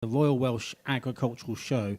the Royal Welsh Agricultural Show.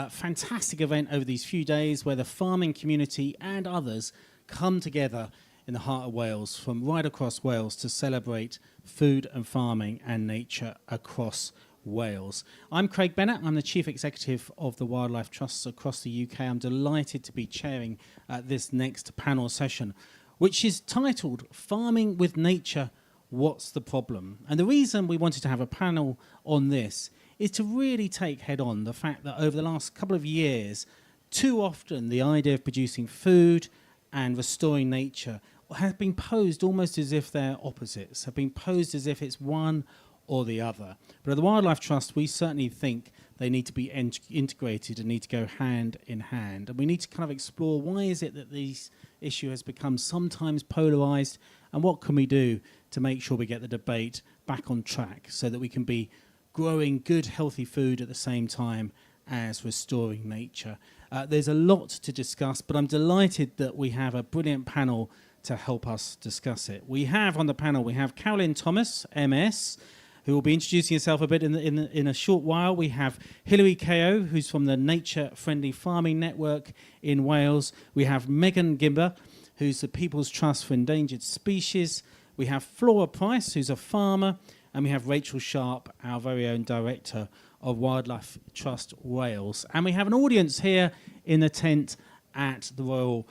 Fantastic event over these few days where the farming community and others come together in the heart of Wales from right across Wales to celebrate food and farming and nature across Wales. I'm Craig Bennett. I'm the Chief Executive of the Wildlife Trusts across the UK. I'm delighted to be chairing this next panel session, which is titled Farming with Nature, What's the Problem? And the reason we wanted to have a panel on this is to really take head on the fact that over the last couple of years, too often the idea of producing food and restoring nature has been posed almost as if they're opposites, have been posed as if it's one or the other. But at the Wildlife Trust, we certainly think they need to be integrated and need to go hand in hand. And we need to kind of explore why is it that this issue has become sometimes polarised, and what can we do to make sure we get the debate back on track so that we can be growing good, healthy food at the same time as restoring nature. There's a lot to discuss, but I'm delighted that we have a brilliant panel to help us discuss it. We have on the panel, we have Carolyn Thomas, MS, who will be introducing herself a bit in a short while. We have Hilary Kehoe, who's from the Nature Friendly Farming Network in Wales. We have Gimber, who's the People's Trust for Endangered Species. We have Flora Price, who's a farmer. And we have Rachel Sharp, our very own Director of Wildlife Trust Wales. And we have an audience here in the tent at the Royal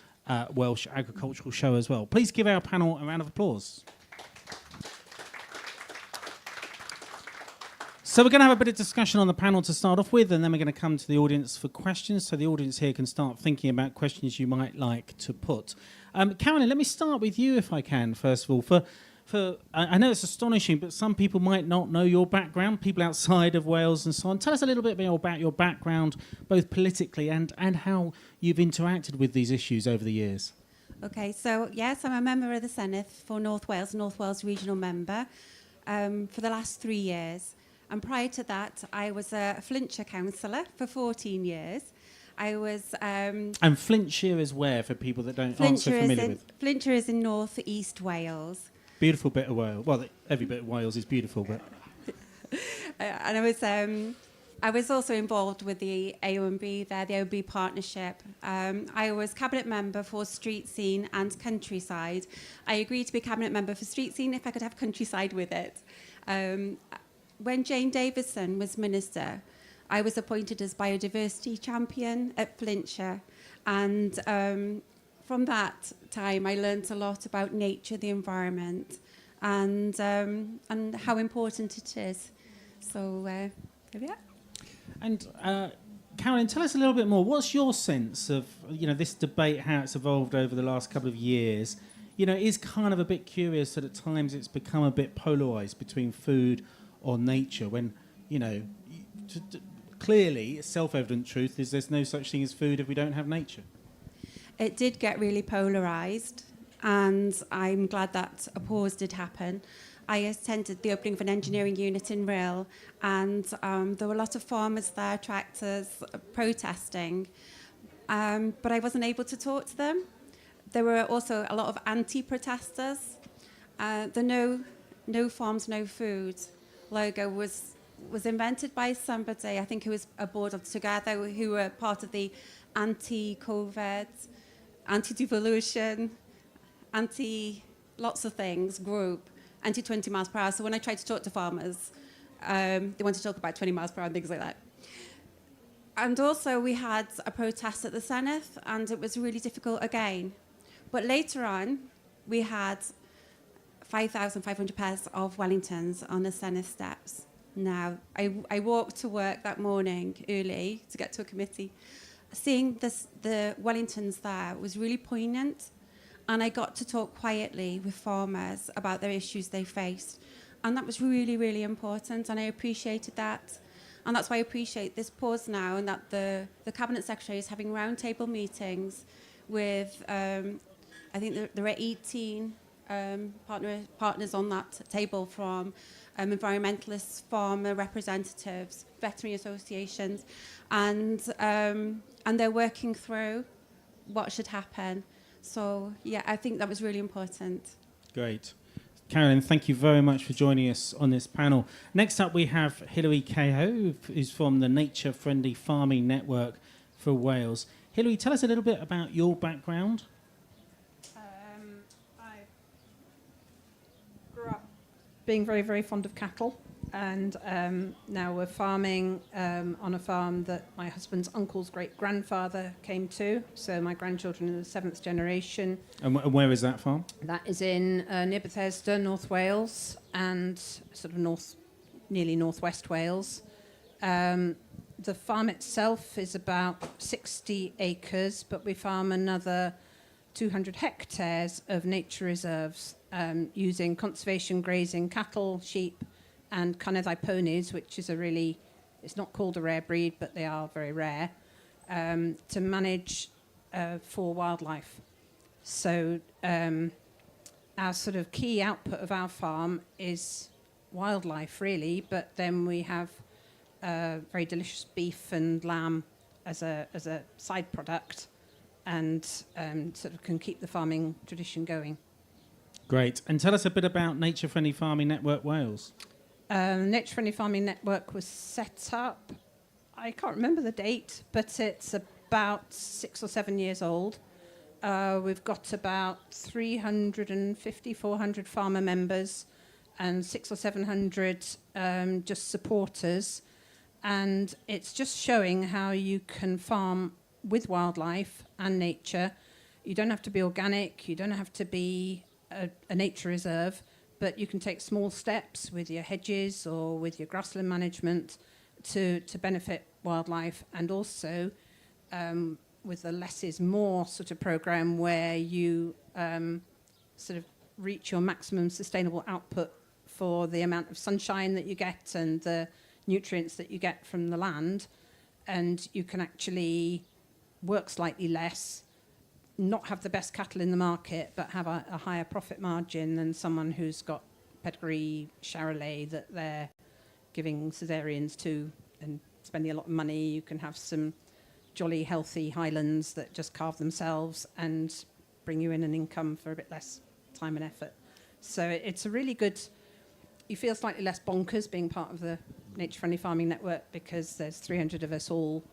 Welsh Agricultural Show as well. Please give our panel a round of applause. So we're going to have a bit of discussion on the panel to start off with, and then we're going to come to the audience for questions, so the audience here can start thinking about questions you might like to put. Carolyn, let me start with you, if I can, first of all. I know it's astonishing, but some people might not know your background, people outside of Wales and so on. Tell us a little bit more about your background, both politically and how you've interacted with these issues over the years. Okay, so yes, I'm a member of the Senedd for North Wales regional member for the last 3 years. And prior to that, I was a Flintshire councillor for 14 years. I was... and Flintshire is where, for people that aren't so familiar with? Flintshire is in North East Wales. Beautiful bit of Wales. Well, every bit of Wales is beautiful, but... And I was also involved with the AOB there, the AOB partnership. I was cabinet member for street scene and countryside. I agreed to be cabinet member for street scene if I could have countryside with it. When Jane Davison was minister, I was appointed as biodiversity champion at Flintshire, and from that time I learnt a lot about nature, the environment, and how important it is. So there we are. And Carolyn, tell us a little bit more. What's your sense of this debate, how it's evolved over the last couple of years? It is kind of a bit curious that at times it's become a bit polarised between food or nature, when clearly self-evident truth is there's no such thing as food if we don't have nature. It did get really polarised, and I'm glad that a pause did happen. I attended the opening of an engineering unit in Rhyl, and there were a lot of farmers there, tractors, protesting, but I wasn't able to talk to them. There were also a lot of anti-protesters. The no farms, no food logo was invented by somebody, I think, who was a board of together, who were part of the anti-COVID, anti-devolution, anti-lots of things group, anti-20 miles per hour. So when I tried to talk to farmers, they wanted to talk about 20 miles per hour and things like that. And also we had a protest at the Senedd, and it was really difficult again. But later on, we had 5,500 pairs of Wellingtons on the Senedd steps. Now, I walked to work that morning early to get to a committee. Seeing the Wellingtons there was really poignant, and I got to talk quietly with farmers about their issues they faced, and that was really, really important, and I appreciated that. And that's why I appreciate this pause now, and that the Cabinet Secretary is having roundtable meetings with, I think there are 18 partners on that table, from environmentalists, farmer representatives, veterinary associations, and they're working through what should happen. So, yeah, I think that was really important. Great. Carolyn, thank you very much for joining us on this panel. Next up, we have Hilary Kehoe, who's from the Nature Friendly Farming Network for Wales. Hilary, tell us a little bit about your background. I grew up being very, very fond of cattle, and now we're farming on a farm that my husband's uncle's great-grandfather came to, so my grandchildren are the 7th generation. And where is that farm? That is in near Bethesda, North Wales, and sort of nearly northwest Wales. The farm itself is about 60 acres, but we farm another 200 hectares of nature reserves using conservation grazing cattle, sheep, and Carnethae ponies, which is it's not called a rare breed, but they are very rare, to manage for wildlife. So our sort of key output of our farm is wildlife, really, but then we have very delicious beef and lamb as a side product, and sort of can keep the farming tradition going. Great. And tell us a bit about Nature Friendly Farming Network Wales. Nature Friendly Farming Network was set up, I can't remember the date, but it's about 6 or 7 years old. We've got about 350, 400 farmer members and 600 or 700 just supporters. And it's just showing how you can farm with wildlife and nature. You don't have to be organic, you don't have to be a nature reserve, but you can take small steps with your hedges or with your grassland management to benefit wildlife, and also with the less is more sort of program where you sort of reach your maximum sustainable output for the amount of sunshine that you get and the nutrients that you get from the land, and you can actually work slightly less, not have the best cattle in the market, but have a higher profit margin than someone who's got pedigree Charolais that they're giving cesareans to and spending a lot of money. You can have some jolly healthy Highlands that just carve themselves and bring you in an income for a bit less time and effort. So it's a really good, you feel slightly less bonkers being part of the Nature Friendly Farming Network, because there's 300 of us all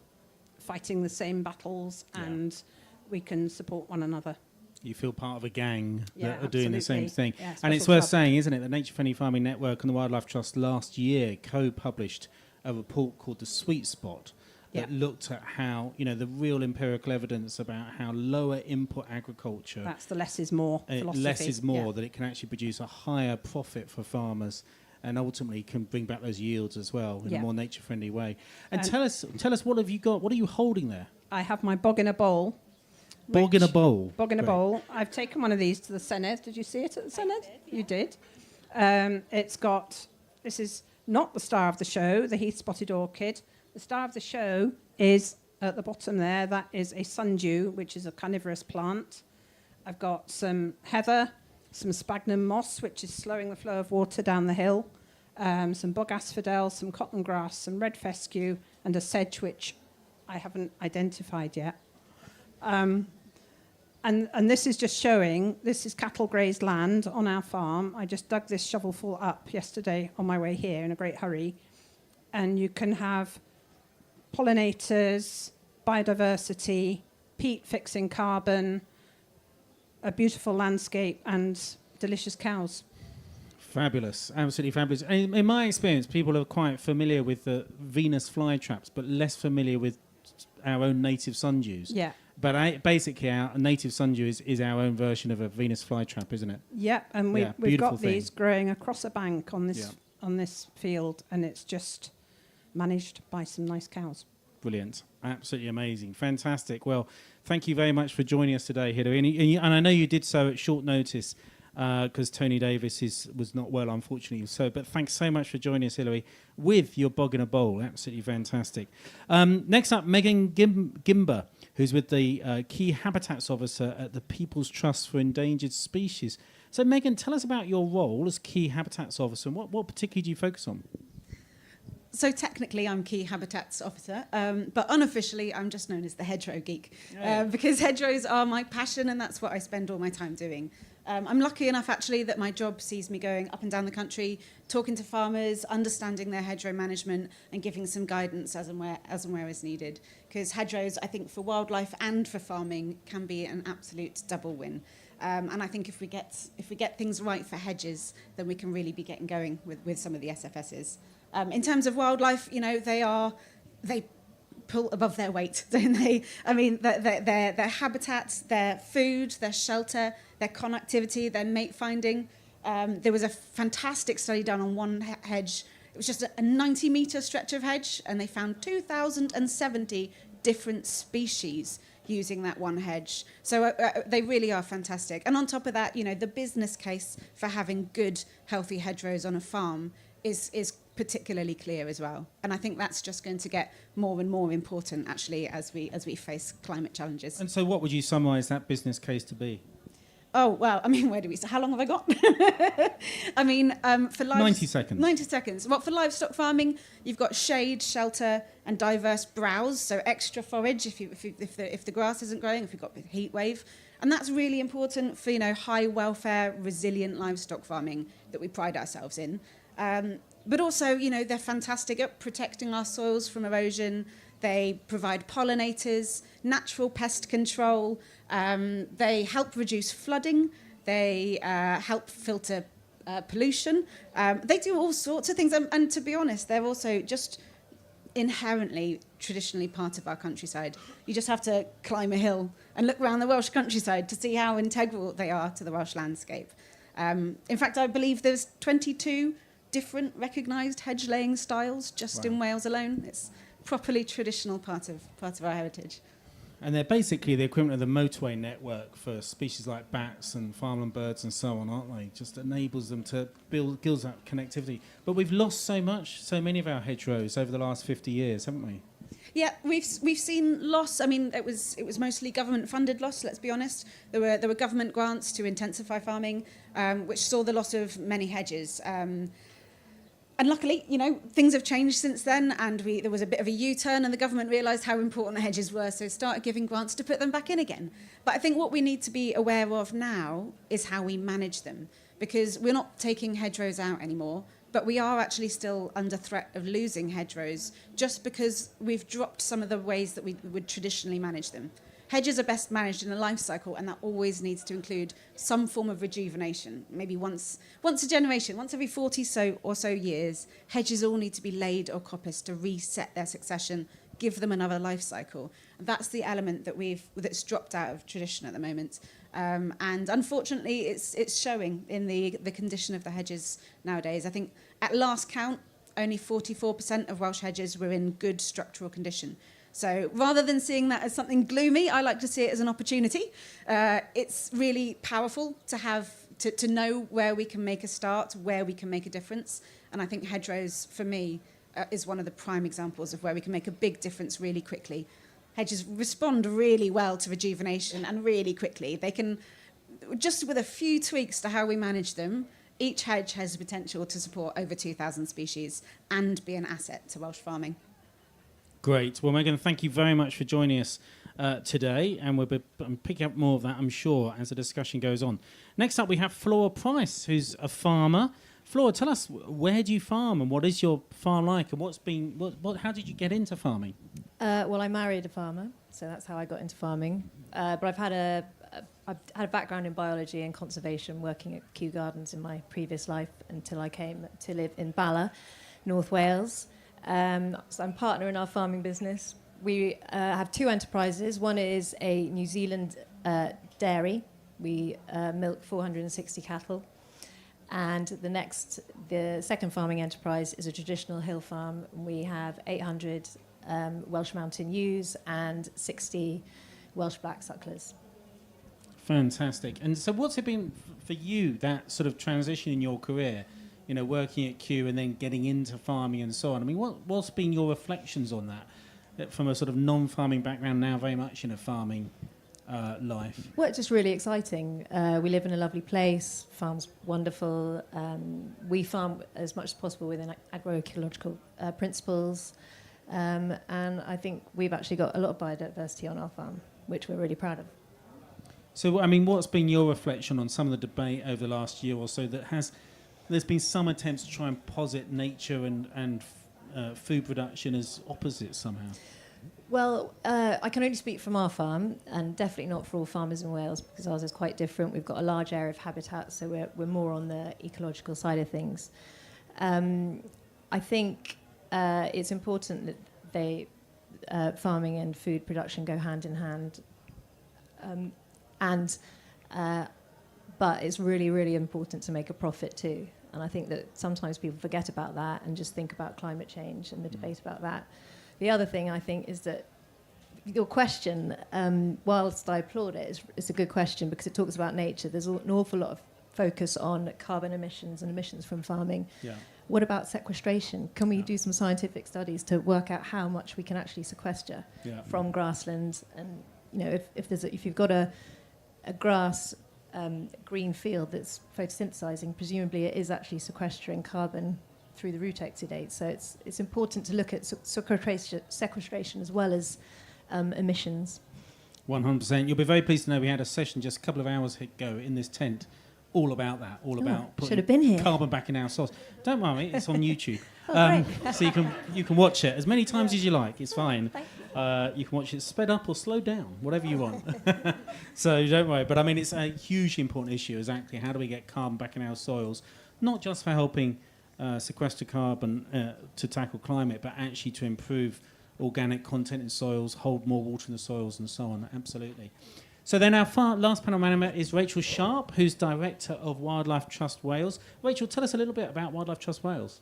fighting the same battles, and we can support one another. You feel part of a gang that are absolutely. doing the same thing. Yeah, and it's worth saying, isn't it, the Nature Friendly Farming Network and the Wildlife Trust last year co-published a report called The Sweet Spot that looked at how, the real empirical evidence about how lower input agriculture... That's the less is more philosophy. Less is more, that it can actually produce a higher profit for farmers and ultimately can bring back those yields as well in a more nature-friendly way. And tell us, what have you got? What are you holding there? I have my bog in a bowl. Bog in a bowl. Bog in a bowl. I've taken one of these to the Senedd. Did you see it at the Senedd? You did. It's got, this is not the star of the show, the heath-spotted orchid. The star of the show is at the bottom there. That is a sundew, which is a carnivorous plant. I've got some heather, some sphagnum moss, which is slowing the flow of water down the hill, some bog asphodel, some cotton grass, some red fescue, and a sedge, which I haven't identified yet. And this is just showing, this is cattle grazed land on our farm. I just dug this shovelful up yesterday on my way here in a great hurry. And you can have pollinators, biodiversity, peat fixing carbon, a beautiful landscape, and delicious cows. Fabulous, absolutely fabulous. In my experience, people are quite familiar with the Venus flytraps, but less familiar with our own native sundews. Yeah. But basically, our native sundew is our own version of a Venus flytrap, isn't it? Yeah, and we've got thing. these growing across a bank on this field, and it's just managed by some nice cows. Brilliant. Absolutely amazing. Fantastic. Well, thank you very much for joining us today, Hilary. And I know you did so at short notice because Tony Davis was not well, unfortunately. But thanks so much for joining us, Hilary, with your bog in a bowl. Absolutely fantastic. Next up, Megan Gimber, who's with the Key Habitats Officer at the People's Trust for Endangered Species. So, Megan, tell us about your role as Key Habitats Officer, and what particularly do you focus on? So technically I'm Key Habitats Officer, but unofficially I'm just known as the hedgerow geek, because hedgerows are my passion and that's what I spend all my time doing. I'm lucky enough, actually, that my job sees me going up and down the country, talking to farmers, understanding their hedgerow management, and giving some guidance as and where is needed. Because hedgerows, I think, for wildlife and for farming, can be an absolute double win. And I think if we get things right for hedges, then we can really be getting going with some of the SFSs. In terms of wildlife, you know, they pull above their weight, don't they? I mean, their habitats, their food, their shelter, their connectivity, their mate finding. There was a fantastic study done on one hedge. It was just a 90-metre stretch of hedge, and they found 2,070 different species using that one hedge. So they really are fantastic. And on top of that, you know, the business case for having good, healthy hedgerows on a farm is particularly clear as well. And I think that's just going to get more and more important, actually, as we face climate challenges. And so what would you summarise that business case to be? Oh, well, I mean, where do we start? How long have I got? I mean, for 90 seconds. 90 seconds. Well, for livestock farming, you've got shade, shelter, and diverse browse, so extra forage if the grass isn't growing, if you've got a heat wave. And that's really important for, you know, high welfare, resilient livestock farming that we pride ourselves in. But also, you know, they're fantastic at protecting our soils from erosion. They provide pollinators, natural pest control. They help reduce flooding. They help filter pollution. They do all sorts of things. And to be honest, they're also just inherently, traditionally part of our countryside. You just have to climb a hill and look around the Welsh countryside to see how integral they are to the Welsh landscape. In fact, I believe there's 22 different recognised hedge laying styles just in Wales alone. It's properly traditional part of our heritage. And they're basically the equivalent of the motorway network for species like bats and farmland birds and so on, aren't they? Just enables them to build that connectivity. But we've lost so many of our hedgerows over the last 50 years, haven't we? Yeah, we've seen loss. I mean, it was mostly government-funded loss. Let's be honest. There were government grants to intensify farming, which saw the loss of many hedges. And luckily, you know, things have changed since then, and there was a bit of a U-turn, and the government realised how important the hedges were, so started giving grants to put them back in again. But I think what we need to be aware of now is how we manage them, because we're not taking hedgerows out anymore, but we are actually still under threat of losing hedgerows just because we've dropped some of the ways that we would traditionally manage them. Hedges are best managed in a life cycle, and that always needs to include some form of rejuvenation. Maybe once a generation, once every 40 or so years, hedges all need to be laid or coppiced to reset their succession, give them another life cycle. And that's the element that's dropped out of tradition at the moment. And unfortunately, it's showing in the condition of the hedges nowadays. I think at last count, only 44% of Welsh hedges were in good structural condition. So rather than seeing that as something gloomy, I like to see it as an opportunity. It's really powerful to know where we can make a start, where we can make a difference. And I think hedgerows, for me, is one of the prime examples of where we can make a big difference really quickly. Hedges respond really well to rejuvenation and really quickly. They can, just with a few tweaks to how we manage them, each hedge has the potential to support over 2,000 species and be an asset to Welsh farming. Great. Well, Megan, thank you very much for joining us today, and we'll be picking up more of that, I'm sure, as the discussion goes on. Next up, we have Flora Price, who's a farmer. Flora, tell us, where do you farm, and what is your farm like, and how did you get into farming? Well, I married a farmer, so that's how I got into farming. But I've had a background in biology and conservation, working at Kew Gardens in my previous life until I came to live in Bala, North Wales. So I'm partner in our farming business. We have two enterprises. One is a New Zealand dairy. We milk 460 cattle. And the second farming enterprise is a traditional hill farm. We have 800 Welsh mountain ewes and 60 Welsh black sucklers. Fantastic. And so what's it been for you, that sort of transition in your career? You know, working at Kew and then getting into farming and so on. I mean, what's been your reflections on that from a sort of non-farming background, now very much in a farming life? Well, it's just really exciting. We live in a lovely place. Farm's wonderful. We farm as much as possible within agroecological principles. And I think we've actually got a lot of biodiversity on our farm, which we're really proud of. So, I mean, what's been your reflection on some of the debate over the last year or so there's been some attempts to try and posit nature and food production as opposites somehow? Well, I can only speak from our farm, and definitely not for all farmers in Wales, because ours is quite different. We've got a large area of habitat, so we're more on the ecological side of things. I think it's important that farming and food production go hand in hand, but it's really, really important to make a profit too. And I think that sometimes people forget about that and just think about climate change and the debate about that. The other thing I think is that your question, whilst I applaud it, it's a good question because it talks about nature. There's an awful lot of focus on carbon emissions and emissions from farming. Yeah. What about sequestration? Can we do some scientific studies to work out how much we can actually sequester from grasslands? And if you've got a grass green field that's photosynthesizing, presumably it is actually sequestering carbon through the root exudate. So it's important to look at sequestration as well as emissions. 100%. You'll be very pleased to know we had a session just a couple of hours ago in this tent all about that, about should have been here. Carbon back in our soils. Don't worry, it's on YouTube. Great. So you can watch it as many times as you like. It's fine. Thank you. You can watch it sped up or slowed down, whatever you want. So don't worry. But I mean, it's a hugely important issue. Exactly, how do we get carbon back in our soils? Not just for helping sequester carbon to tackle climate, but actually to improve organic content in soils, hold more water in the soils, and so on. Absolutely. So then our last panel member is Rachel Sharp, who's Director of Wildlife Trust Wales. Rachel, tell us a little bit about Wildlife Trust Wales.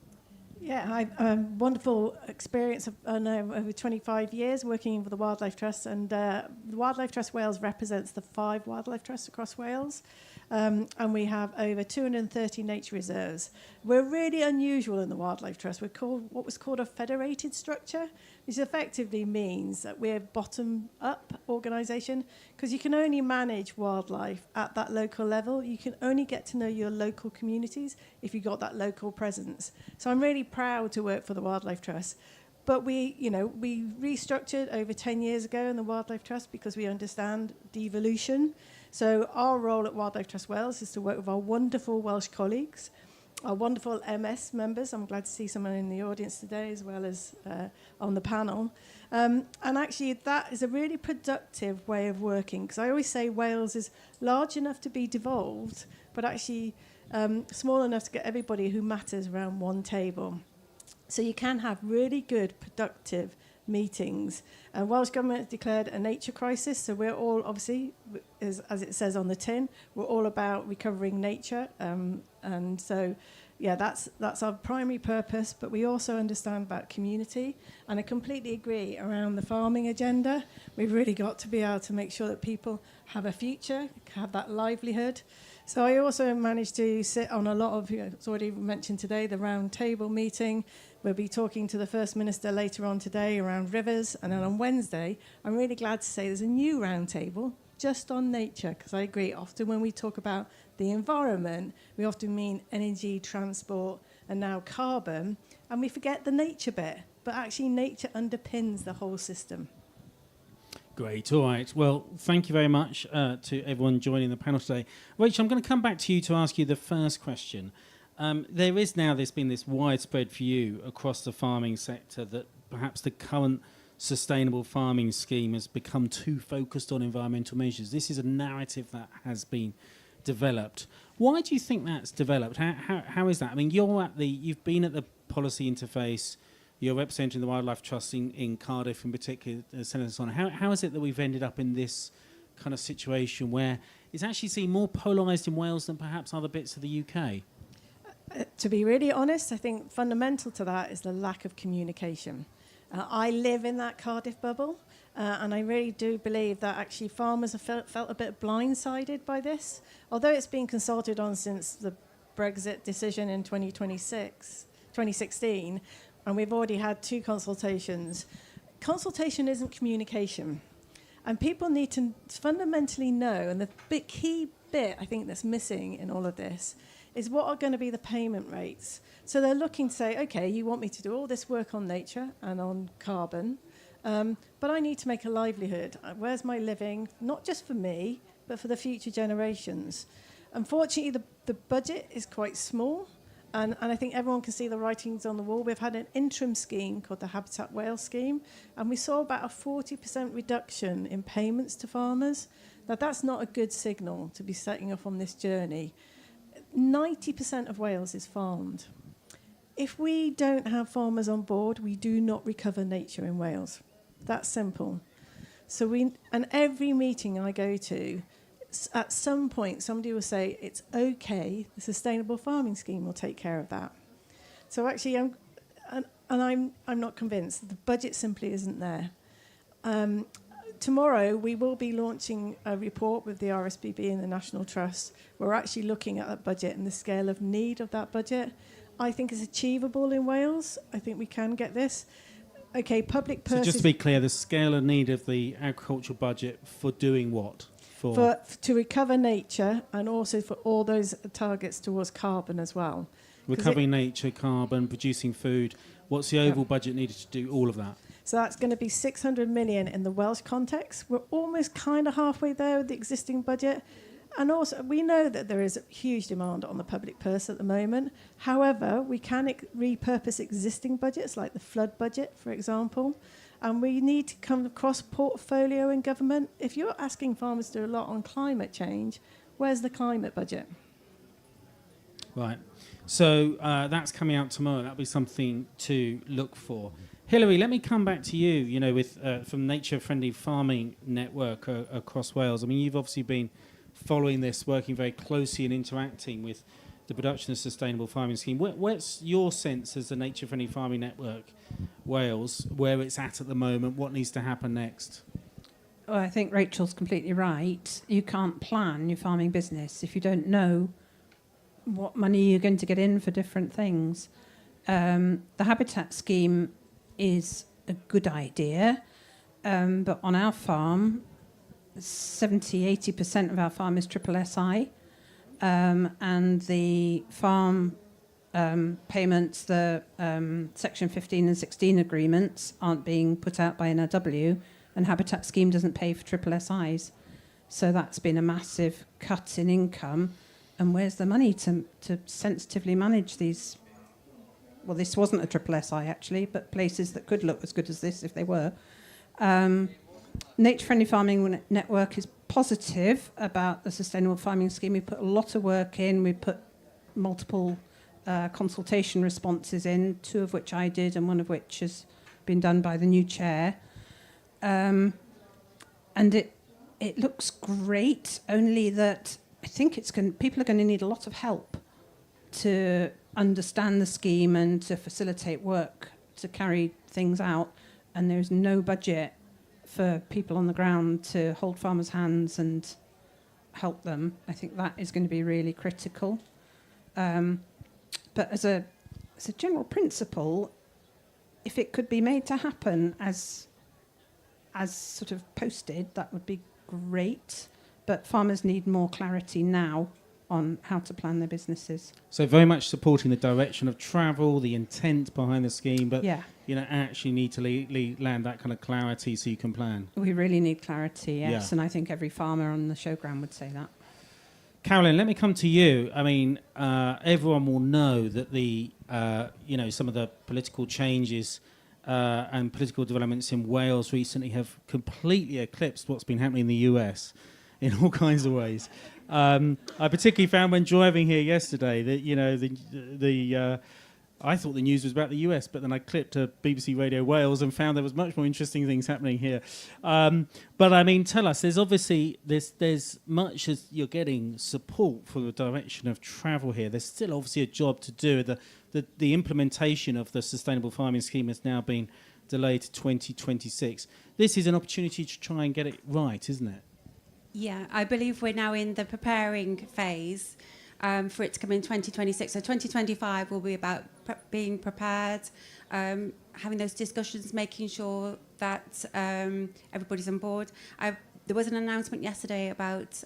Yeah, I've wonderful experience of over 25 years working for the Wildlife Trust, and the Wildlife Trust Wales represents the 5 wildlife trusts across Wales, and we have over 230 nature reserves. We're really unusual in the Wildlife Trust. We're called what was called a federated structure, which effectively means that we're a bottom-up organisation, because you can only manage wildlife at that local level. You can only get to know your local communities if you've got that local presence. So I'm really proud to work for the Wildlife Trust. But we restructured over 10 years ago in the Wildlife Trust because we understand devolution. So our role at Wildlife Trust Wales is to work with our wonderful Welsh colleagues, our wonderful MS members. I'm glad to see someone in the audience today as well as on the panel. And actually, that is a really productive way of working, because I always say Wales is large enough to be devolved, but actually small enough to get everybody who matters around one table. So you can have really good, productive meetings. Welsh Government has declared a nature crisis, so we're all, obviously, as it says on the tin, we're all about recovering nature. And so, yeah, that's our primary purpose, but we also understand about community. And I completely agree around the farming agenda. We've really got to be able to make sure that people have a future, have that livelihood. So I also managed to sit on a lot of, it's already mentioned today, the round table meeting. We'll be talking to the First Minister later on today around rivers. And then on Wednesday, I'm really glad to say there's a new round table just on nature, because I agree, often when we talk about the environment, we often mean energy, transport, and now carbon, and we forget the nature bit. But actually, nature underpins the whole system. Great. All right. Well, thank you very much to everyone joining the panel today. Rachel, I'm going to come back to you to ask you the first question. There's been this widespread view across the farming sector that perhaps the current sustainable farming scheme has become too focused on environmental measures. This is a narrative that has been developed. Why do you think that's developed? How is that? I mean, you've been at the policy interface. You're representing the Wildlife Trust in Cardiff in particular, Senator Son. How is it that we've ended up in this kind of situation where it's actually seen more polarised in Wales than perhaps other bits of the UK? To be really honest, I think fundamental to that is the lack of communication. I live in that Cardiff bubble, and I really do believe that actually farmers have felt a bit blindsided by this. Although it's been consulted on since the Brexit decision in 2016, and we've already had 2 consultations. Consultation isn't communication. And people need to fundamentally know, and the key bit I think that's missing in all of this is what are going to be the payment rates. So they're looking to say, okay, you want me to do all this work on nature and on carbon, but I need to make a livelihood. Where's my living? Not just for me, but for the future generations. Unfortunately, the budget is quite small, and I think everyone can see the writings on the wall. We've had an interim scheme called the Habitat Wales scheme, and we saw about a 40% reduction in payments to farmers. Now, that's not a good signal to be setting off on this journey. 90% of Wales is farmed. If we don't have farmers on board, we do not recover nature in Wales. That's simple. And every meeting I go to, at some point, somebody will say, it's okay, the Sustainable Farming Scheme will take care of that. So actually, I'm not convinced. The budget simply isn't there. Tomorrow, we will be launching a report with the RSPB and the National Trust. We're actually looking at that budget and the scale of need of that budget. I think it's achievable in Wales. I think we can get this. Okay, public purses... So just to be clear, the scale of need of the agricultural budget for doing what? To recover nature and also for all those targets towards carbon as well. Recovering nature, carbon, producing food. What's the overall budget needed to do all of that? So that's going to be 600 million in the Welsh context. We're almost kind of halfway there with the existing budget. And also, we know that there is a huge demand on the public purse at the moment. However, we can repurpose existing budgets, like the flood budget, for example. And we need to come across portfolio in government. If you're asking farmers to do a lot on climate change, where's the climate budget? Right. So that's coming out tomorrow. That'll be something to look for. Hilary, let me come back to you, you know, with from Nature Friendly Farming Network across Wales. I mean, you've obviously been following this, working very closely and interacting with the production of Sustainable Farming Scheme. What's your sense as the Nature Friendly Farming Network Wales, where it's at the moment, what needs to happen next? Well, I think Rachel's completely right. You can't plan your farming business if you don't know what money you're going to get in for different things. The Habitat Scheme is a good idea, but on our farm, 70-80% of our farm is triple SI, and the farm payments, the Section 15 and 16 agreements aren't being put out by NRW, and Habitat Scheme doesn't pay for triple SIs. So that's been a massive cut in income. And where's the money to sensitively manage these? Well, this wasn't a triple SI, actually, but places that could look as good as this if they were. Nature Friendly Farming Network is positive about the Sustainable Farming Scheme. We put a lot of work in. We put multiple consultation responses in, 2 of which I did and 1 of which has been done by the new chair. And it looks great, only that I think people are going to need a lot of help to understand the scheme and to facilitate work to carry things out. And there's no budget for people on the ground to hold farmers' hands and help them. I think that is going to be really critical. But as a general principle, if it could be made to happen as sort of posted, that would be great. But farmers need more clarity now on how to plan their businesses. So very much supporting the direction of travel, the intent behind the scheme, but you know, actually need to land that kind of clarity so you can plan. We really need clarity, yes, and I think every farmer on the showground would say that. Carolyn, let me come to you. I mean, everyone will know that the some of the political changes and political developments in Wales recently have completely eclipsed what's been happening in the US in all kinds of ways. I particularly found when driving here yesterday that I thought the news was about the US, but then I clipped to BBC Radio Wales and found there was much more interesting things happening here. But I mean, tell us, there's much as you're getting support for the direction of travel here. There's still obviously a job to do. The implementation of the Sustainable Farming Scheme has now been delayed to 2026. This is an opportunity to try and get it right, isn't it? Yeah, I believe we're now in the preparing phase for it to come in 2026. So 2025 will be about being prepared, having those discussions, making sure that everybody's on board. There was an announcement yesterday about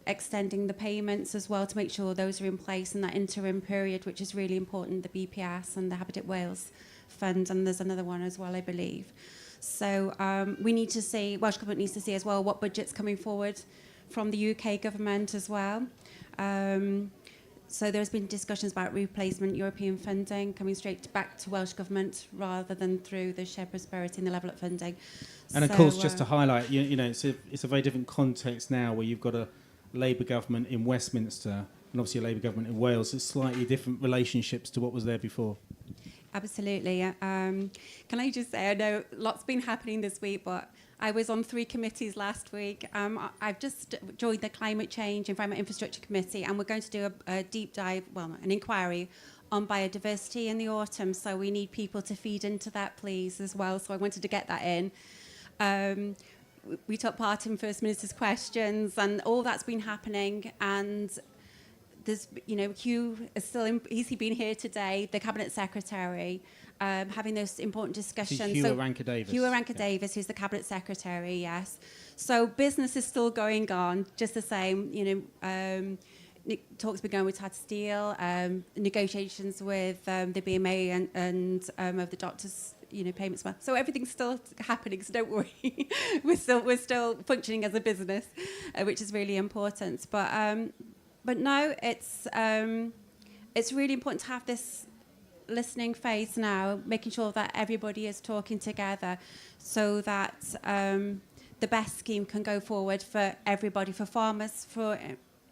extending the payments as well to make sure those are in place in that interim period, which is really important, the BPS and the Habitat Wales Fund, and there's another one as well, I believe. So we need to see, Welsh Government needs to see as well what budget's coming forward from the UK government as well. So there's been discussions about replacement European funding coming straight back to Welsh government rather than through the shared prosperity and the level up funding. And of course, just to highlight, you know, it's a very different context now where you've got a Labour government in Westminster and obviously a Labour government in Wales. It's slightly different relationships to what was there before. Absolutely. Can I just say, I know lots been happening this week, but I was on 3 committees last week. I've just joined the Climate Change Environment Infrastructure Committee, and we're going to do a deep dive, an inquiry on biodiversity in the autumn. So we need people to feed into that, please, as well. So I wanted to get that in. We took part in First Minister's questions, and all that's been happening. And there's, Hugh is still, he's been here today, the Cabinet Secretary, having those important discussions. Hew Ranker-Davies. Hew Ranker-Davies, who's the Cabinet Secretary, yes. So business is still going on, just the same, talks been going with Tata Steel, negotiations with the BMA and of the doctors, payments. So everything's still happening. So don't worry, we're still functioning as a business, which is really important. But no, it's really important to have this listening phase now, making sure that everybody is talking together, so that the best scheme can go forward for everybody, for farmers, for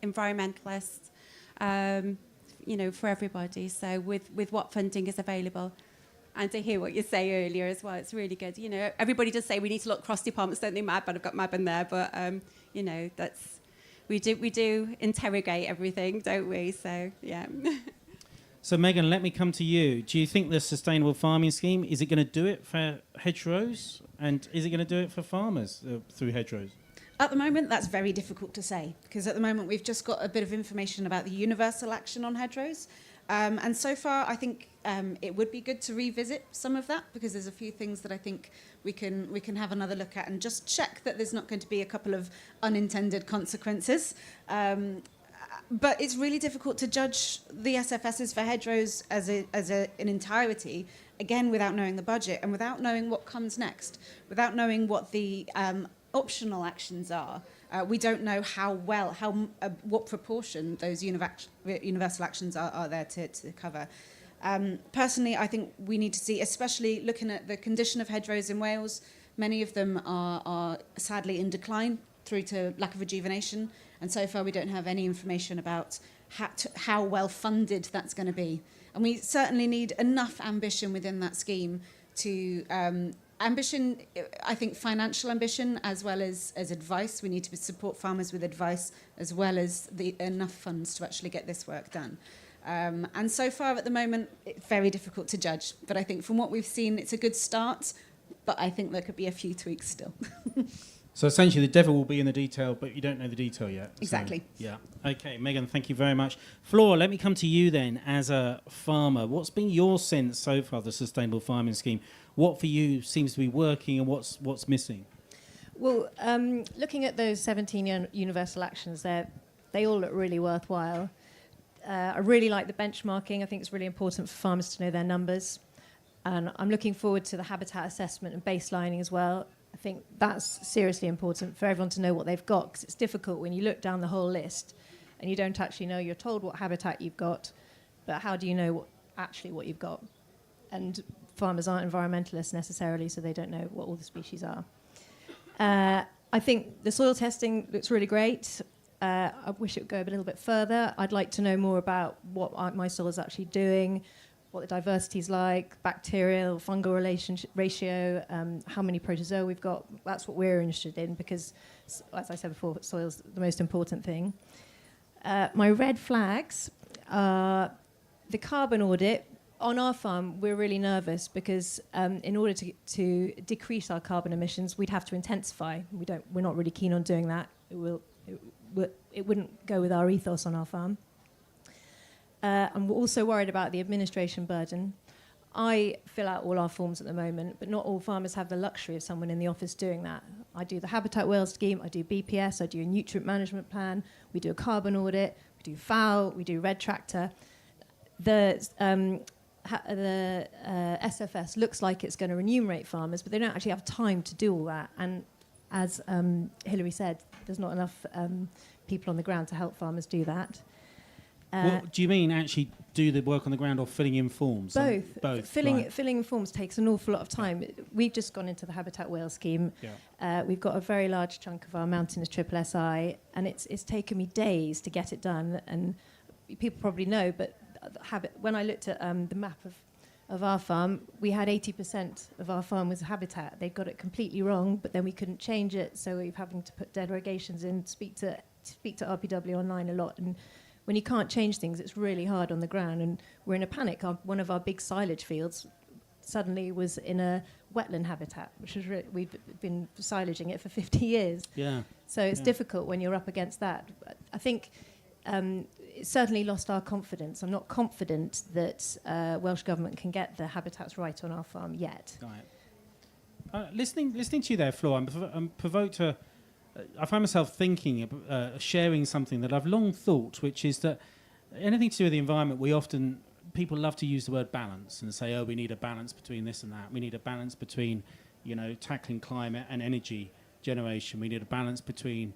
environmentalists, for everybody. So with what funding is available. And to hear what you say earlier as well, it's really good. Everybody does say we need to look cross departments, don't they, Mab? But I've got Mab in there, but that's we do interrogate everything, don't we? So yeah. So Megan, let me come to you. Do you think the sustainable farming scheme, is it going to do it for hedgerows, and is it going to do it for farmers through hedgerows? At the moment, that's very difficult to say, because at the moment we've just got a bit of information about the universal action on hedgerows. And so far, I think it would be good to revisit some of that, because there's a few things that I think we can have another look at and just check that there's not going to be a couple of unintended consequences. But it's really difficult to judge the SFSs for hedgerows as an entirety, again, without knowing the budget and without knowing what comes next, without knowing what the optional actions are. We don't know what proportion those universal actions are there to cover. Personally, I think we need to see, especially looking at the condition of hedgerows in Wales, many of them are sadly in decline through to lack of rejuvenation, and so far we don't have any information about how well funded that's going to be. And we certainly need enough ambition within that scheme to ambition, I think financial ambition as well as advice. We need to support farmers with advice as well as enough funds to actually get this work done. And so far at the moment, it's very difficult to judge. But I think from what we've seen, it's a good start. But I think there could be a few tweaks still. So essentially the devil will be in the detail, but you don't know the detail yet. Exactly. So, yeah. Okay, Megan, thank you very much. Flora, let me come to you then as a farmer. What's been your sense so far of the sustainable farming scheme? What for you seems to be working and what's missing? Well, looking at those 17 universal actions there, they all look really worthwhile. I really like the benchmarking. I think it's really important for farmers to know their numbers. And I'm looking forward to the habitat assessment and baselining as well. I think that's seriously important for everyone to know what they've got, because it's difficult when you look down the whole list and you don't actually know. You're told what habitat you've got, but how do you know what you've got? And farmers aren't environmentalists necessarily, so they don't know what all the species are. I think the soil testing looks really great. I wish it would go a little bit further. I'd like to know more about what my soil is actually doing, what the diversity is like, bacterial, fungal ratio, how many protozoa we've got. That's what we're interested in, because, as I said before, soil's the most important thing. My red flags are the carbon audit. On our farm, we're really nervous because in order to decrease our carbon emissions, we'd have to intensify. We're not really keen on doing that. It wouldn't go with our ethos on our farm. And we're also worried about the administration burden. I fill out all our forms at the moment, but not all farmers have the luxury of someone in the office doing that. I do the Habitat Wales scheme, I do BPS, I do a nutrient management plan, we do a carbon audit, we do FOWL, we do Red Tractor. The SFS looks like it's going to remunerate farmers, but they don't actually have time to do all that. And as Hilary said, there's not enough people on the ground to help farmers do that. What do you mean actually do the work on the ground or filling in forms? Both. Filling in forms takes an awful lot of time. We've just gone into the Habitat Wales scheme. Yeah. We've got a very large chunk of our mountain as triple SI, and it's taken me days to get it done. And people probably know, but when I looked at the map of our farm, we had 80% of our farm was habitat. They'd got it completely wrong, but then we couldn't change it, so we were having to put derogations in, speak to RPW online a lot. And when you can't change things, it's really hard on the ground. And we're in a panic. One of our big silage fields suddenly was in a wetland habitat, which was we've been silaging it for 50 years. Yeah. So it's difficult when you're up against that. I think it certainly lost our confidence. I'm not confident that Welsh Government can get the habitats right on our farm yet. Right. Listening to you there, Flora, I'm provoked to... I find myself thinking, sharing something that I've long thought, which is that anything to do with the environment, people love to use the word balance and say, oh, we need a balance between this and that. We need a balance between, tackling climate and energy generation. We need a balance between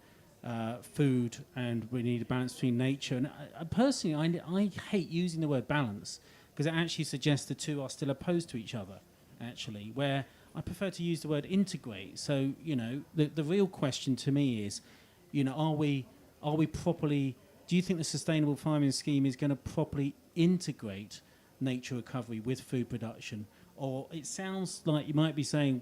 food, and we need a balance between nature. And personally, I hate using the word balance because it actually suggests the two are still opposed to each other, actually, where I prefer to use the word integrate. So, the real question to me is, are we properly... Do you think the sustainable farming scheme is going to properly integrate nature recovery with food production? Or it sounds like you might be saying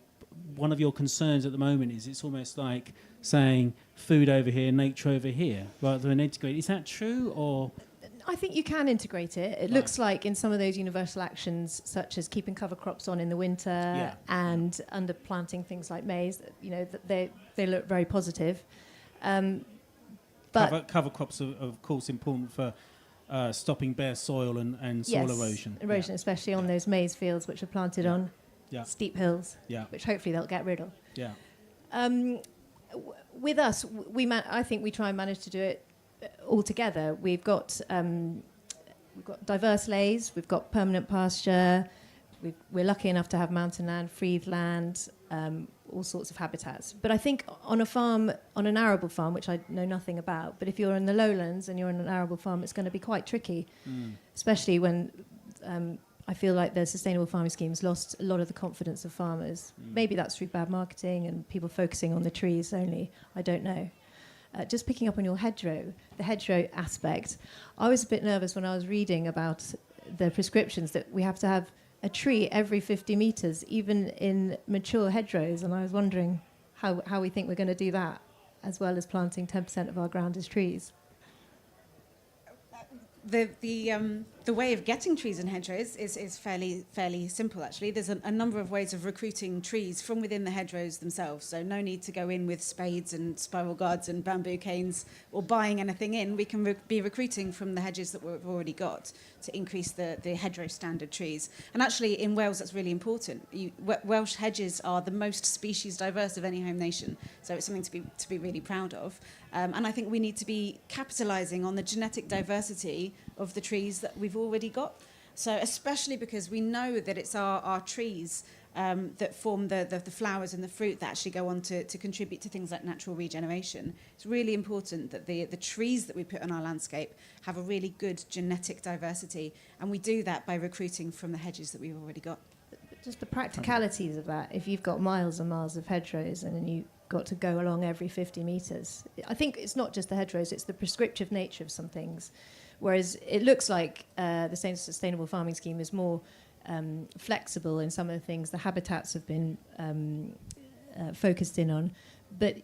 one of your concerns at the moment is it's almost like saying food over here, nature over here, rather than integrate. Is that true, or...? I think you can integrate it. It looks like in some of those universal actions, such as keeping cover crops on in the winter and underplanting things like maize, they look very positive. But cover crops are, of course, important for stopping bare soil and soil erosion. Erosion, especially on those maize fields which are planted on steep hills, which hopefully they'll get rid of. Yeah. With us, I think we try and manage to do it all together. We've got diverse lays, we've got permanent pasture, we're lucky enough to have mountain land, freed land, all sorts of habitats. But I think on an arable farm, which I know nothing about, but if you're in the lowlands and you're on an arable farm, it's going to be quite tricky, especially when I feel like the sustainable farming schemes lost a lot of the confidence of farmers. Maybe that's through bad marketing and people focusing on the trees only. I don't know. Just picking up on your the hedgerow aspect, I was a bit nervous when I was reading about the prescriptions that we have to have a tree every 50 metres, even in mature hedgerows, and I was wondering how we think we're going to do that, as well as planting 10% of our ground as trees. The way of getting trees and hedgerows is fairly simple, actually. There's a number of ways of recruiting trees from within the hedgerows themselves, so no need to go in with spades and spiral guards and bamboo canes or buying anything in. We can be recruiting from the hedges that we've already got to increase the hedgerow standard trees. And actually in Wales that's really important. Welsh hedges are the most species diverse of any home nation, so it's something to be really proud of. And I think we need to be capitalising on the genetic diversity of the trees that we've already got. So especially because we know that it's our trees that form the flowers and the fruit that actually go on to contribute to things like natural regeneration. It's really important that the trees that we put on our landscape have a really good genetic diversity, and we do that by recruiting from the hedges that we've already got. Just the practicalities of that. If you've got miles and miles of hedgerows and then you've got to go along every 50 metres, I think it's not just the hedgerows, it's the prescriptive nature of some things. Whereas it looks like the same sustainable farming scheme is more flexible in some of the things the habitats have been focused in on. But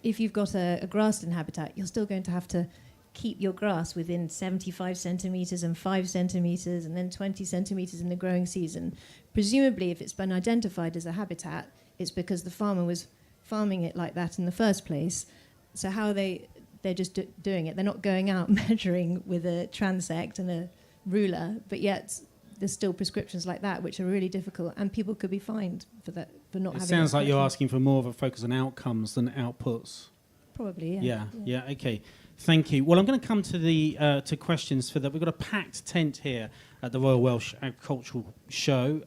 if you've got a grassland habitat, you're still going to have to keep your grass within 75 centimetres and 5 centimetres and then 20 centimetres in the growing season. Presumably, if it's been identified as a habitat, it's because the farmer was farming it like that in the first place. So how are they're just doing it? They're not going out measuring with a transect and a ruler, but yet there's still prescriptions like that which are really difficult, and people could be fined for that, for not having. It sounds like you're asking for more of a focus on outcomes than outputs. Probably, yeah. Okay, thank you. Well, I'm going to come to the to questions for that. We've got a packed tent here at the Royal Welsh Agricultural Show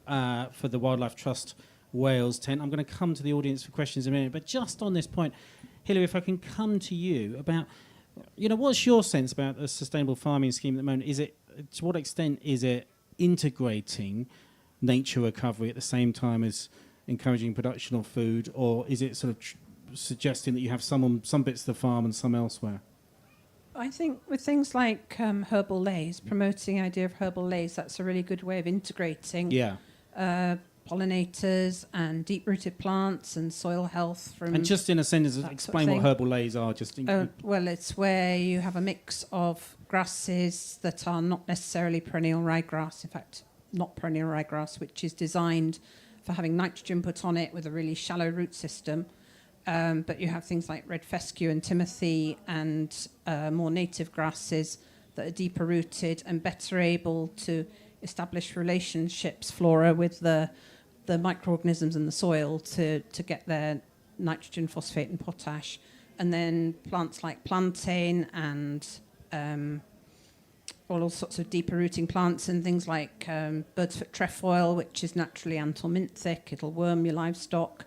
for the Wildlife Trust Wales tent. I'm going to come to the audience for questions in a minute, but just on this point, Hilary, if I can come to you about, what's your sense about a sustainable farming scheme at the moment? To what extent is it integrating nature recovery at the same time as encouraging production of food, or is it sort of suggesting that you have some bits of the farm and some elsewhere? I think with things like herbal leys, promoting the idea of herbal leys, that's a really good way of integrating pollinators and deep-rooted plants and soil health. And just in a sentence, explain what herbal leys are. Well, it's where you have a mix of grasses that are not necessarily perennial ryegrass, in fact, not perennial ryegrass, which is designed for having nitrogen put on it with a really shallow root system. But you have things like red fescue and timothy and more native grasses that are deeper rooted and better able to establish relationships, Flora, with the microorganisms in the soil to get their nitrogen, phosphate and potash. And then plants like plantain and all sorts of deeper rooting plants and things like bird's foot trefoil, which is naturally anthelminthic. It'll worm your livestock.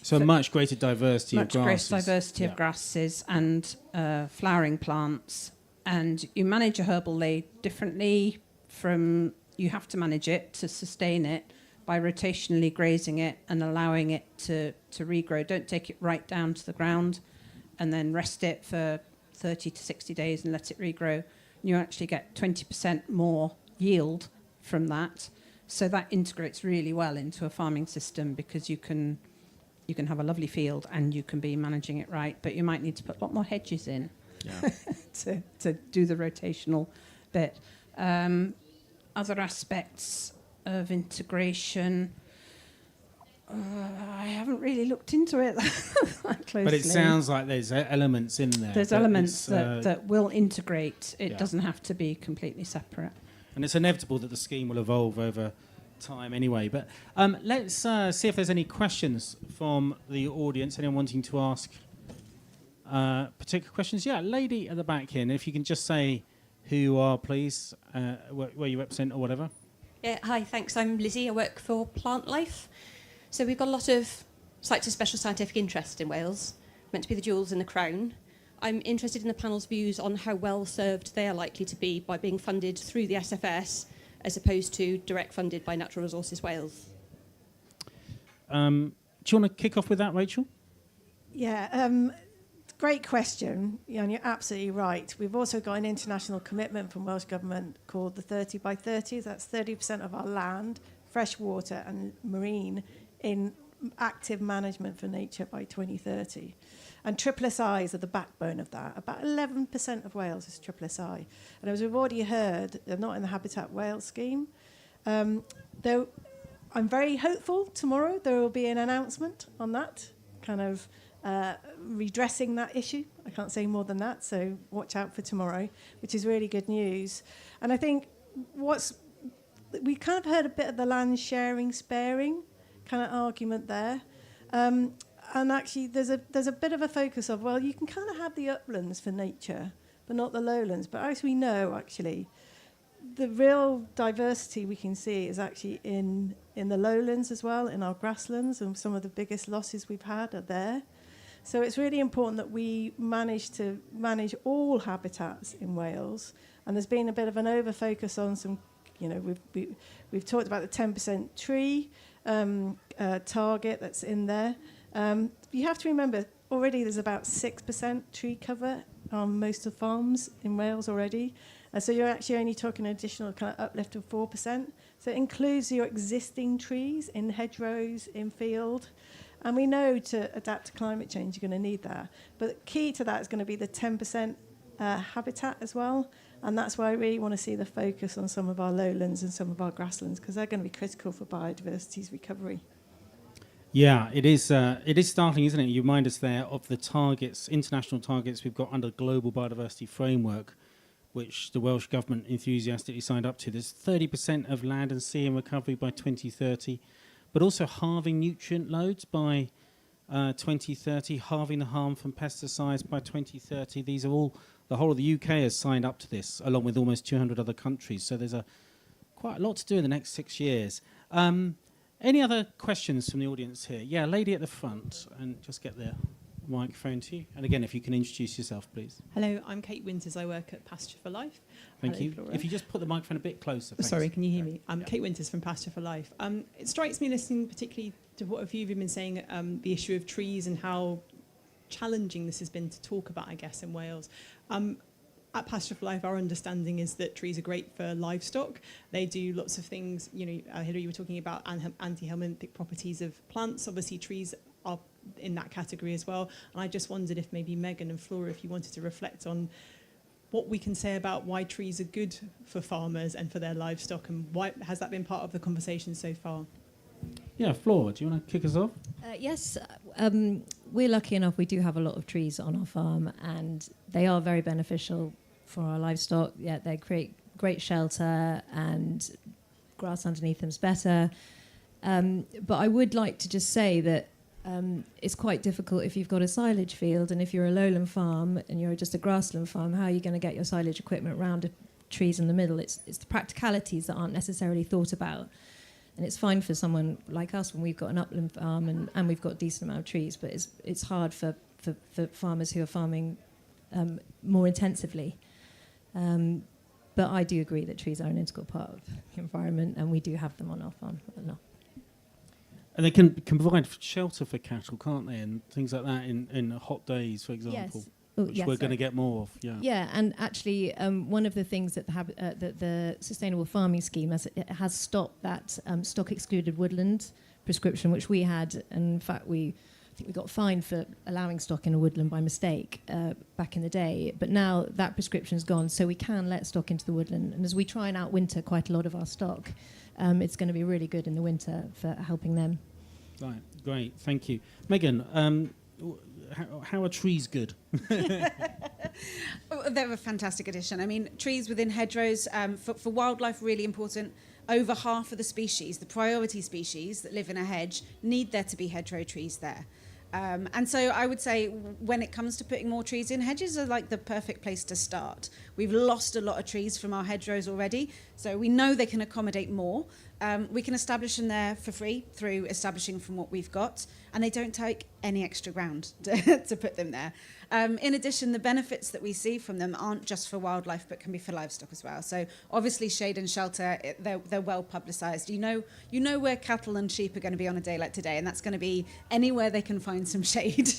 So much greater diversity of grasses. Much greater diversity of grasses and flowering plants. And you manage a herbal ley differently from... You have to manage it to sustain it by rotationally grazing it and allowing it to regrow. Don't take it right down to the ground and then rest it for 30 to 60 days and let it regrow. You actually get 20% more yield from that. So that integrates really well into a farming system because you can have a lovely field and you can be managing it right, but you might need to put a lot more hedges in to do the rotational bit. Other aspects of integration, I haven't really looked into it that closely. But it sounds like there's elements in there. There's elements that will integrate. It Yeah. doesn't have to be completely separate. And it's inevitable that the scheme will evolve over time anyway. But let's see if there's any questions from the audience. Anyone wanting to ask particular questions? Yeah, lady at the back here. And if you can just say who you are, please, where you represent or whatever. Yeah, hi, thanks. I'm Lizzie. I work for Plant Life. So we've got a lot of sites of special scientific interest in Wales, meant to be the jewels in the crown. I'm interested in the panel's views on how well served they are likely to be by being funded through the SFS as opposed to direct funded by Natural Resources Wales. Do you want to kick off with that, Rachel? Yeah, great question. Yeah, and you're absolutely right. We've also got an international commitment from Welsh Government called the 30 by 30. That's 30% of our land, fresh water and marine in active management for nature by 2030. And triple SIs are the backbone of that. About 11% of Wales is triple SI. And as we've already heard, they're not in the Habitat Wales scheme. Though I'm very hopeful tomorrow there will be an announcement on that, kind of redressing that issue. I can't say more than that, so watch out for tomorrow, which is really good news. And I think we kind of heard a bit of the land sharing sparing kind of argument there. And actually there's a bit of a focus of, well, you can kind of have the uplands for nature, but not the lowlands. But as we know, actually, the real diversity we can see is actually in the lowlands as well, in our grasslands, and some of the biggest losses we've had are there. So it's really important that we manage to manage all habitats in Wales. And there's been a bit of an over-focus on some, we've talked about the 10% tree target that's in there. You have to remember, already there's about 6% tree cover on most of farms in Wales already. So you're actually only talking an additional kind of uplift of 4%. So it includes your existing trees in hedgerows, in field. And we know to adapt to climate change, you're going to need that. But key to that is going to be the 10% habitat as well. And that's why I really want to see the focus on some of our lowlands and some of our grasslands, because they're going to be critical for biodiversity's recovery. Yeah, it is startling, isn't it? You remind us there of the targets, international targets we've got under the Global Biodiversity Framework, which the Welsh Government enthusiastically signed up to. There's 30% of land and sea in recovery by 2030, but also halving nutrient loads by 2030, halving the harm from pesticides by 2030. These are all, the whole of the UK has signed up to this, along with almost 200 other countries. So there's quite a lot to do in the next 6 years. Any other questions from the audience here? Yeah, lady at the front, and just get the microphone to you. And again, if you can introduce yourself, please. Hello, I'm Kate Winters. I work at Pasture for Life. Thank Hello, you. Flora. If you just put the microphone a bit closer. Oh, Thanks. sorry, can you hear me? Yeah. Kate Winters from Pasture for Life. It strikes me, listening particularly to what a few of you have been saying, the issue of trees and how challenging this has been to talk about, I guess, in Wales. At Pasture for Life, our understanding is that trees are great for livestock. They do lots of things. You know, Hilary, you were talking about anti-helminthic properties of plants. Obviously, trees are in that category as well. And I just wondered if maybe Megan and Flora, if you wanted to reflect on what we can say about why trees are good for farmers and for their livestock, and why has that been part of the conversation so far? Yeah, Flora, do you want to kick us off? Yes, we're lucky enough. We do have a lot of trees on our farm, and they are very beneficial for our livestock. Yeah, they create great shelter, and grass underneath them is better. But I would like to just say that it's quite difficult if you've got a silage field, and if you're a lowland farm and you're just a grassland farm, how are you going to get your silage equipment around trees in the middle? It's the practicalities that aren't necessarily thought about. And it's fine for someone like us when we've got an upland farm and we've got a decent amount of trees, but it's hard for farmers who are farming more intensively. But I do agree that trees are an integral part of the environment, and we do have them on our farm. And they can provide shelter for cattle, can't they? And things like that in hot days, for example. Yes. Oh, which yes, we're going to get more of, yeah. Yeah, and actually, one of the things that the Sustainable Farming Scheme has stopped that stock excluded woodland prescription, which we had. And in fact, I think we got fined for allowing stock in a woodland by mistake back in the day. But now that prescription's gone, so we can let stock into the woodland. And as we try and outwinter quite a lot of our stock, it's going to be really good in the winter for helping them. Right, great, thank you. Megan, how are trees good? They're a fantastic addition. I mean, trees within hedgerows, for wildlife, really important. Over half of the species, the priority species that live in a hedge, need there to be hedgerow trees there. And so I would say when it comes to putting more trees in, hedges are like the perfect place to start. We've lost a lot of trees from our hedgerows already, so we know they can accommodate more. We can establish them there for free through establishing from what we've got, and they don't take any extra ground to put them there. In addition, the benefits that we see from them aren't just for wildlife, but can be for livestock as well. So obviously shade and shelter, they're well publicised. You know where cattle and sheep are going to be on a day like today, and that's going to be anywhere they can find some shade.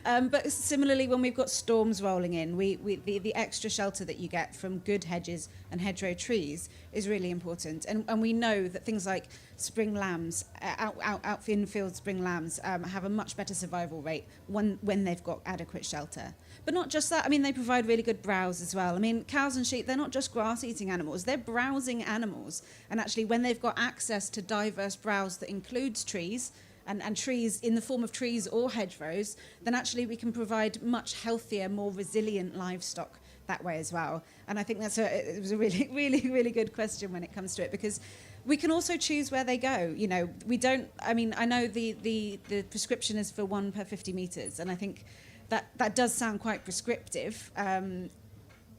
But similarly, when we've got storms rolling in, the extra shelter that you get from good hedges and hedgerow trees is really important. And we know that things like spring lambs, out in field spring lambs, have a much better survival rate when they've got adequate shelter. But not just that, I mean, they provide really good browse as well. I mean, cows and sheep, they're not just grass-eating animals, they're browsing animals. And actually, when they've got access to diverse browse that includes trees, and trees in the form of trees or hedgerows, then actually we can provide much healthier, more resilient livestock that way as well. And I think it was a really, really, really good question when it comes to it, because we can also choose where they go. You know, we don't, I mean, I know the prescription is for 1 per 50 metres, and I think that does sound quite prescriptive.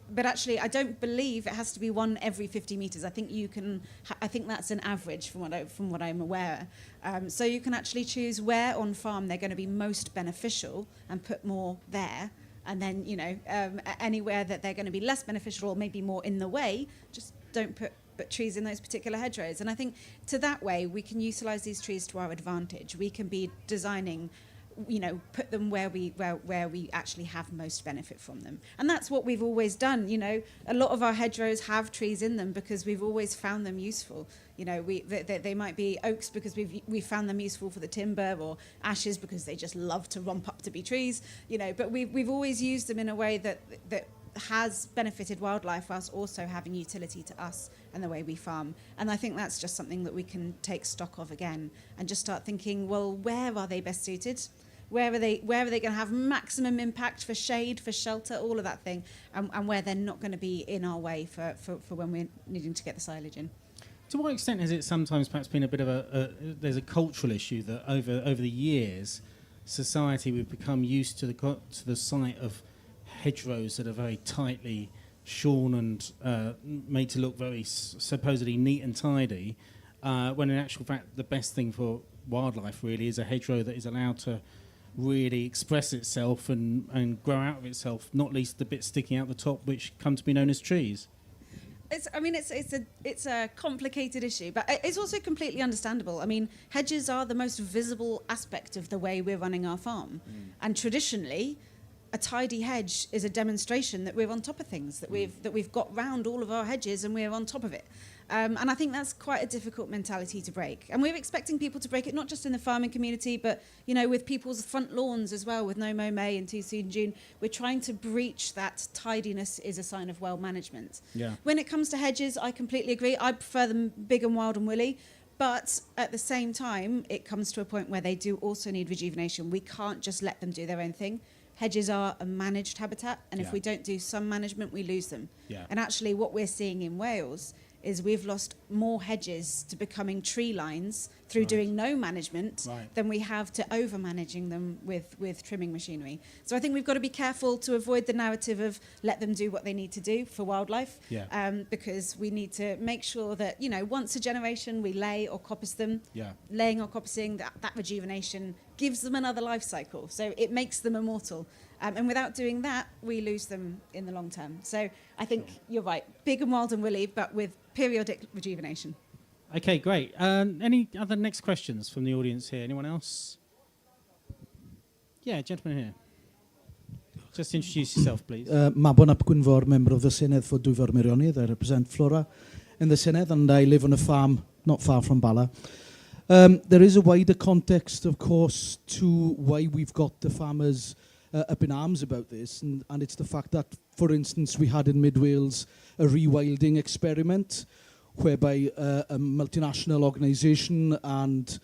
But actually, I don't believe it has to be 1 every 50 metres. I think you can. I think that's an average from what I'm aware. So you can actually choose where on farm they're going to be most beneficial and put more there. And then, you know, anywhere that they're going to be less beneficial or maybe more in the way, just don't put trees in those particular hedgerows. And I think to that way we can utilise these trees to our advantage. We can be designing, you know, put them where we actually have most benefit from them. And that's what we've always done. You know, a lot of our hedgerows have trees in them because we've always found them useful. You know, they might be oaks because we found them useful for the timber, or ashes because they just love to romp up to be trees. You know, but we've always used them in a way that has benefited wildlife whilst also having utility to us and the way we farm. And I think that's just something that we can take stock of again and just start thinking, well, where are they best suited? Where are they going to have maximum impact for shade, for shelter, all of that thing, and where they're not going to be in our way for when we're needing to get the silage in. To what extent has it sometimes perhaps been a bit of there's a cultural issue that over the years, society, we've become used to the sight of hedgerows that are very tightly shorn and made to look very supposedly neat and tidy, when in actual fact the best thing for wildlife really is a hedgerow that is allowed to really express itself and grow out of itself, not least the bits sticking out the top which come to be known as trees. It's a complicated issue, but it's also completely understandable. I mean, hedges are the most visible aspect of the way we're running our farm. And traditionally, a tidy hedge is a demonstration that we're on top of things, that we've got round all of our hedges and we're on top of it. And I think that's quite a difficult mentality to break. And we're expecting people to break it, not just in the farming community, but, you know, with people's front lawns as well, with No Mow May and Too Soon June. We're trying to breach that tidiness is a sign of well management. Yeah. When it comes to hedges, I completely agree. I prefer them big and wild and woolly. But at the same time, it comes to a point where they do also need rejuvenation. We can't just let them do their own thing. Hedges are a managed habitat, and if we don't do some management, we lose them. Yeah. And actually what we're seeing in Wales is we've lost more hedges to becoming tree lines through doing no management than we have to over-managing them with trimming machinery. So I think we've got to be careful to avoid the narrative of let them do what they need to do for wildlife, because we need to make sure that, you know, once a generation we lay or coppice them, laying or coppicing, that rejuvenation gives them another life cycle. So it makes them immortal. And without doing that, we lose them in the long term. So I think you're right, big and wild and woolly, but with periodic rejuvenation. Okay, great. Any other next questions from the audience here? Anyone else? Yeah, gentleman here. Just introduce yourself, please. Mabon ap Gwynfor, member of the Senedd for Dwyfor Meirionnydd. I represent Flora in the Senedd, and I live on a farm not far from Bala. There is a wider context, of course, to why we've got the farmers up in arms about this, and it's the fact that, for instance, we had in Mid Wales a rewilding experiment whereby a multinational organisation and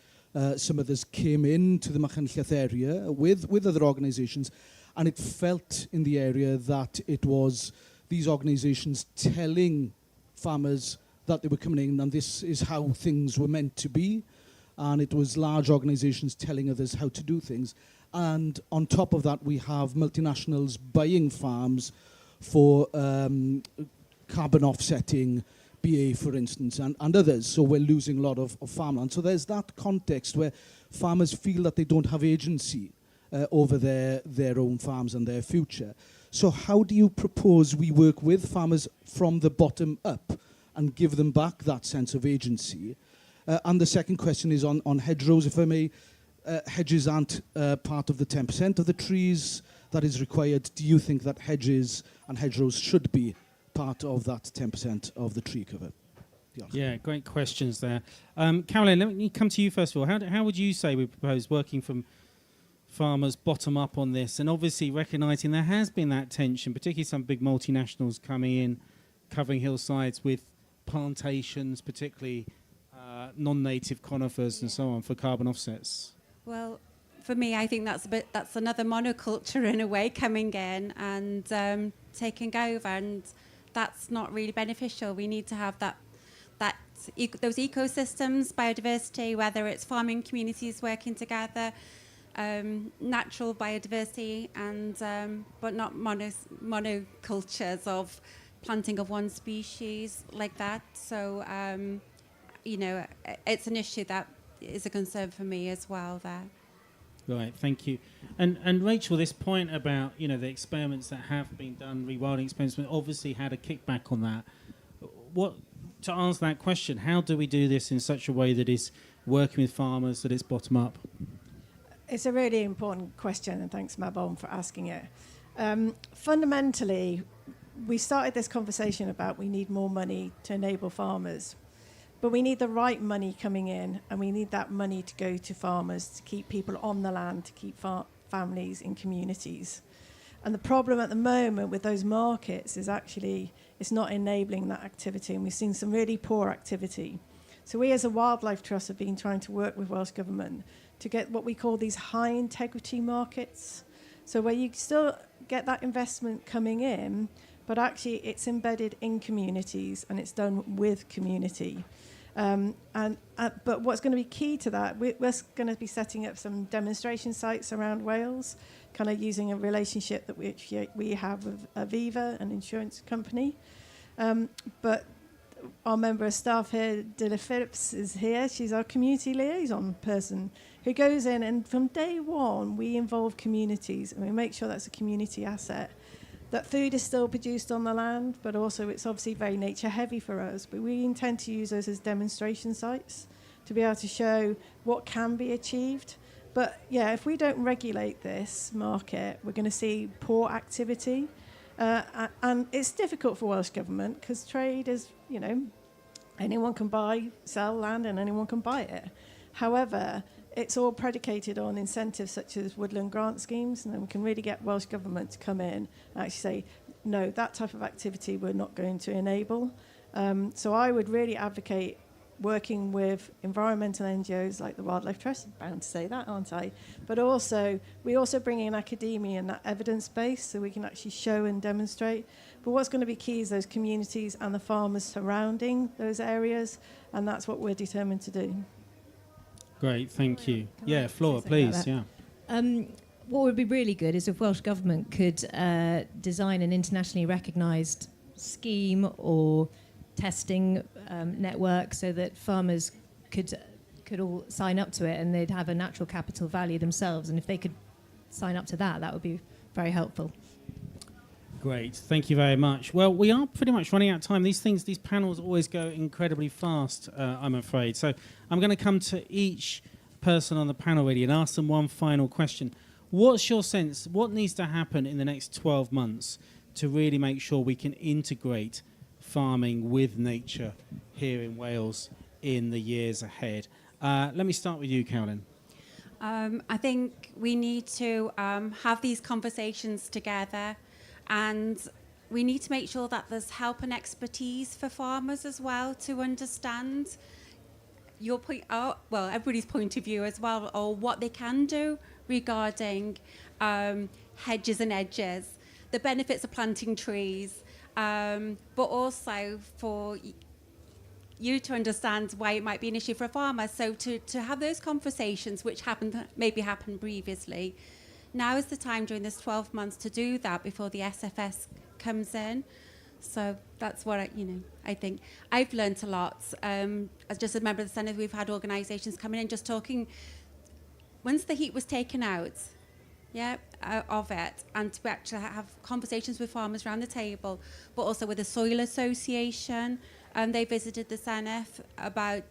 some others came into the Machynlleth area with other organisations, and it felt in the area that it was these organisations telling farmers that they were coming in and this is how things were meant to be, and it was large organisations telling others how to do things. And on top of that, we have multinationals buying farms for carbon offsetting, BA, for instance, and others. So we're losing a lot of farmland. So there's that context where farmers feel that they don't have agency over their own farms and their future. So how do you propose we work with farmers from the bottom up and give them back that sense of agency? And the second question is on hedgerows, if I may. Hedges aren't part of the 10% of the trees that is required. Do you think that hedges and hedgerows should be part of that 10% of the tree cover? Yeah, great questions there. Carolyn, let me come to you first of all. How would you say we propose working from farmers bottom up on this, and obviously recognising there has been that tension, particularly some big multinationals coming in, covering hillsides with plantations, particularly non-native conifers and so on for carbon offsets? Well, for me, I think that's another monoculture in a way coming in and taking over, and that's not really beneficial. We need to have those ecosystems, biodiversity, whether it's farming communities working together, natural biodiversity, and but not monocultures of planting of one species like that. So, you know, it's an issue that is a concern for me as well there. Right, thank you. And Rachel, this point about, you know, the experiments that have been done, rewilding experiments, obviously had a kickback on that. To answer that question, how do we do this in such a way that is working with farmers, that it's bottom up? It's a really important question, and thanks, Mabon, for asking it. Fundamentally, we started this conversation about we need more money to enable farmers. But we need the right money coming in, and we need that money to go to farmers, to keep people on the land, to keep families in communities. And the problem at the moment with those markets is actually it's not enabling that activity, and we've seen some really poor activity. So we as a Wildlife Trust have been trying to work with Welsh Government to get what we call these high integrity markets. So where you still get that investment coming in, but actually it's embedded in communities and it's done with community. But what's going to be key to that, we're going to be setting up some demonstration sites around Wales, kind of using a relationship that we have with Aviva, an insurance company. But our member of staff here, Dilla Phillips, is here. She's our community liaison person who goes in, and from day one, we involve communities and we make sure that's a community asset. That food is still produced on the land, but also it's obviously very nature heavy for us. But we intend to use those as demonstration sites to be able to show what can be achieved. But yeah, if we don't regulate this market, we're going to see poor activity. And it's difficult for Welsh Government because trade is, you know, anyone can buy, sell land and anyone can buy it. However, it's all predicated on incentives such as woodland grant schemes, and then we can really get Welsh Government to come in and actually say, no, that type of activity we're not going to enable. So I would really advocate working with environmental NGOs like the Wildlife Trust, I'm bound to say that, aren't I? But also, we also bring in academia and that evidence base so we can actually show and demonstrate. But what's going to be key is those communities and the farmers surrounding those areas, and that's what we're determined to do. Great, thank you. Yeah, Flora, please, yeah. What would be really good is if Welsh Government could design an internationally recognised scheme or testing network so that farmers could all sign up to it and they'd have a natural capital value themselves. And if they could sign up to that, that would be very helpful. Great, thank you very much. Well, we are pretty much running out of time. These panels always go incredibly fast, I'm afraid. So I'm going to come to each person on the panel really and ask them one final question. What's your sense? What needs to happen in the next 12 months to really make sure we can integrate farming with nature here in Wales in the years ahead? Let me start with you, Carolyn. I think we need to have these conversations together, and we need to make sure that there's help and expertise for farmers as well to understand your point, well, everybody's point of view as well, or what they can do regarding hedges and edges, the benefits of planting trees, but also for you to understand why it might be an issue for a farmer. So to have those conversations, which maybe happened previously, now is the time during this 12 months to do that before the SFS comes in. So that's what I think. I've learnt a lot. As just a member of the Senate, we've had organisations coming in just talking. Once the heat was taken out, of it, and to actually have conversations with farmers around the table, but also with the Soil Association. They visited the Senedd about,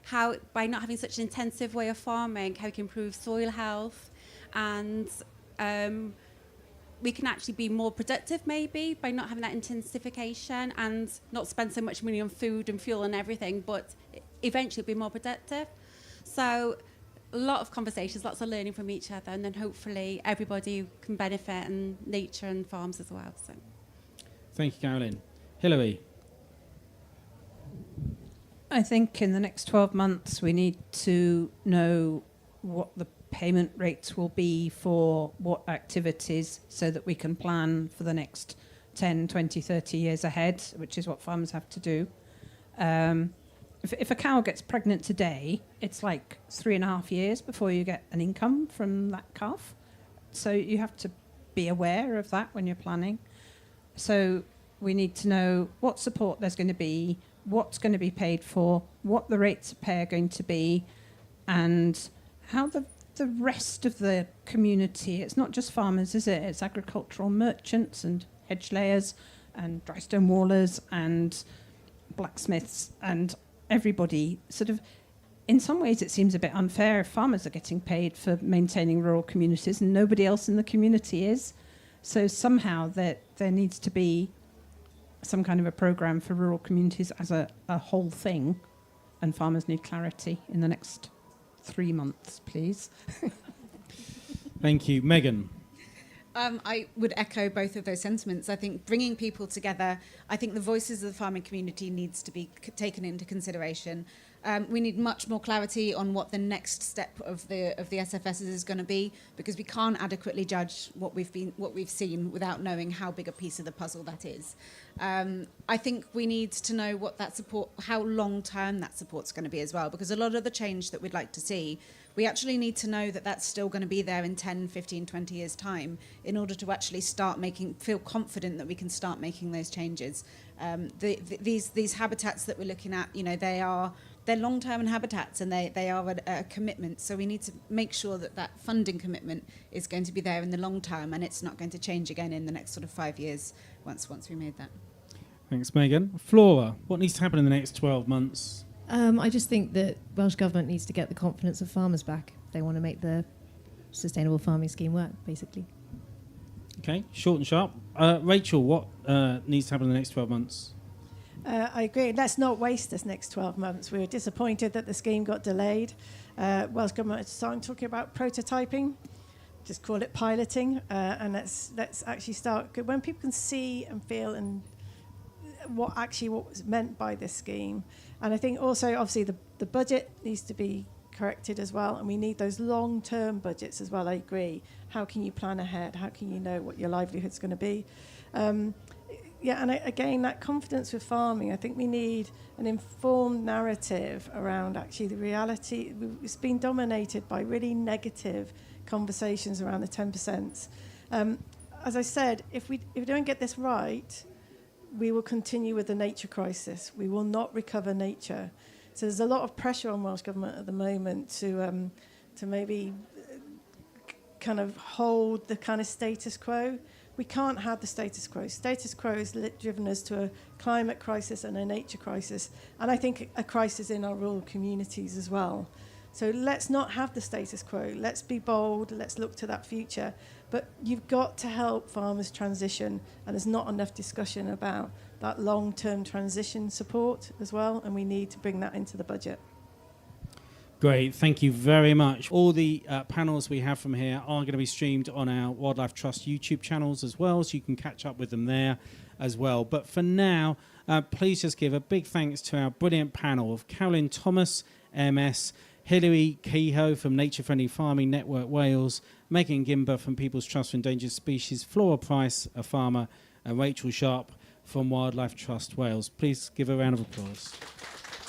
how by not having such an intensive way of farming, how we can improve soil health, and we can actually be more productive maybe by not having that intensification and not spend so much money on food and fuel and everything, but eventually be more productive. So a lot of conversations, lots of learning from each other, and then hopefully everybody can benefit, and nature and farms as well. So, thank you, Carolyn. Hilary. I think in the next 12 months we need to know what the payment rates will be for what activities so that we can plan for the next 10, 20, 30 years ahead, which is what farmers have to do. If a cow gets pregnant today, it's like 3.5 years before you get an income from that calf. So you have to be aware of that when you're planning. So we need to know what support there's going to be, what's going to be paid for, what the rates of pay are going to be, and how the rest of the community, it's not just farmers, is it? It's agricultural merchants and hedge layers and dry stone wallers and blacksmiths and everybody. Sort of, in some ways it seems a bit unfair if farmers are getting paid for maintaining rural communities and nobody else in the community is. So somehow there needs to be some kind of a programme for rural communities as a whole thing, and farmers need clarity in the next 3 months, please. Thank you. Megan. I would echo both of those sentiments. I think bringing people together, I think the voices of the farming community needs to be taken into consideration. We need much more clarity on what the next step of the SFS is going to be, because we can't adequately judge what we've seen without knowing how big a piece of the puzzle that is. I think we need to know what that support, how long term that support's going to be as well, because a lot of the change that we'd like to see, we actually need to know that that's still going to be there in 10, 15, 20 years' time in order to actually feel confident that we can start making those changes. These habitats that we're looking at, they're long-term habitats, and they are a commitment. So we need to make sure that funding commitment is going to be there in the long term, and it's not going to change again in the next sort of 5 years once we made that. Thanks, Megan. Flora, what needs to happen in the next 12 months? I just think that Welsh Government needs to get the confidence of farmers back if they want to make the sustainable farming scheme work, basically. Okay, short and sharp. Rachel, what needs to happen in the next 12 months? I agree. Let's not waste this next 12 months. We were disappointed that the scheme got delayed. Welsh Government is starting talking about prototyping. Just call it piloting, and let's actually start. When people can see and feel and what was meant by this scheme. And I think also, obviously, the budget needs to be corrected as well, and we need those long-term budgets as well. I agree. How can you plan ahead? How can you know what your livelihood's going to be? Again, that confidence with farming, I think we need an informed narrative around actually the reality. It's been dominated by really negative conversations around the 10%. As I said, if we don't get this right, we will continue with the nature crisis. We will not recover nature. So there's a lot of pressure on Welsh Government at the moment to maybe kind of hold the kind of status quo. We can't have the status quo. Status quo has driven us to a climate crisis and a nature crisis, and I think a crisis in our rural communities as well. So let's not have the status quo. Let's be bold. Let's look to that future. But you've got to help farmers transition, and there's not enough discussion about that long-term transition support as well, and we need to bring that into the budget. Great, thank you very much. All the panels we have from here are going to be streamed on our Wildlife Trust YouTube channels as well, so you can catch up with them there as well. But for now, please just give a big thanks to our brilliant panel of Carolyn Thomas, MS, Hilary Kehoe from Nature Friendly Farming Network Wales, Megan Gimber from People's Trust for Endangered Species, Flora Price, a farmer, and Rachel Sharp from Wildlife Trust Wales. Please give a round of applause.